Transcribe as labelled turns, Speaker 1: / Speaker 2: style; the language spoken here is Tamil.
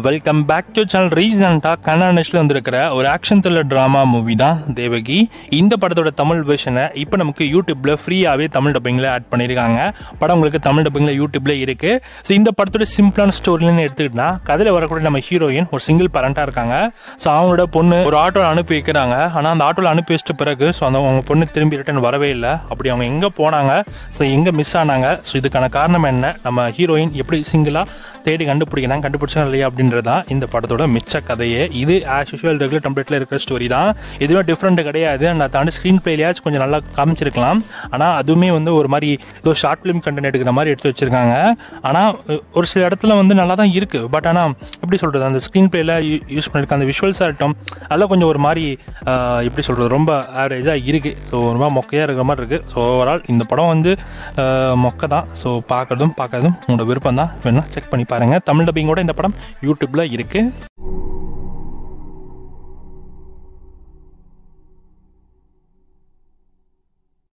Speaker 1: Welcome back to channel. ரீசெண்டாக கன்னடத்தில் வந்திருக்கிற ஒரு ஆக்ஷன் த்ரில்லர் ட்ராமா மூவி தான் தேவகி. இந்த படத்தோட தமிழ் வெர்ஷனை இப்போ நமக்கு யூடியூப்பில் ஃப்ரீயாகவே தமிழ் டப்பிங்கில் ஆட் பண்ணியிருக்காங்க. படம் உங்களுக்கு தமிழ் டப்பிங்கில் யூடியூப்பில் இருக்குது. ஸோ இந்த படத்தோட சிம்பிளான ஸ்டோரின்னு எடுத்துக்கிட்டா, கதையில் வரக்கூடிய நம்ம ஹீரோயின் ஒரு சிங்கிள் பேரண்ட்டாக இருக்காங்க. ஸோ அவங்களோட பொண்ணு ஒரு ஆட்டோவில் அனுப்பி வைக்கிறாங்க. ஆனால் அந்த ஆட்டோவில் அனுப்பி வச்சிட்ட பிறகு ஸோ அவங்க பொண்ணு திரும்பி ரிட்டன் வரவே இல்லை. அப்படி அவங்க எங்கே போனாங்க, ஸோ எங்கே மிஸ் ஆனாங்க, ஸோ இதுக்கான காரணம் என்ன, நம்ம ஹீரோயின் எப்படி சிங்கிளாக தேடி கண்டுபிடிச்சா இல்லையா அப்படின்றதான் இந்த படத்தோட மிச்ச கதையே. இது ஆஸ் யூஷுவல் ரெகுலர் டெம்ப்ளேட்டில் இருக்கிற ஸ்டோரி தான். எதுவுமே டிஃப்ரெண்ட் கிடையாது. அதை தாண்டி ஸ்க்ரீன் பிளேயாச்சும் கொஞ்சம் நல்லா காமிச்சிருக்கலாம். ஆனால் அதுவுமே ஒரு மாதிரி ஏதோ ஷார்ட் ஃபிலிம் கண்டென்ட் எடுக்கிற மாதிரி எடுத்து வச்சிருக்காங்க. ஆனால் ஒரு சில இடத்துல நல்லா தான் இருக்குது. பட் ஆனால் எப்படி சொல்கிறது, அந்த ஸ்க்ரீன் பிளேயில் யூஸ் பண்ணியிருக்க அந்த விஷுவல்ஸாக இருக்கட்டும், அதெல்லாம் கொஞ்சம் ஒரு மாதிரி எப்படி சொல்கிறது, ரொம்ப ஆவரேஜாக இருக்குது. ஸோ ரொம்ப மொக்கையாக இருக்கிற மாதிரி இருக்குது. ஸோ ஓவரால் இந்த படம் மொக்கை தான். ஸோ பார்க்கறதும் உங்களோட விருப்பம் தான். வேணா செக் பண்ணி பாருங்கள். தமிழ் டப்பிங்கோட இந்த படம் யூடியூப்பில் இருக்குது.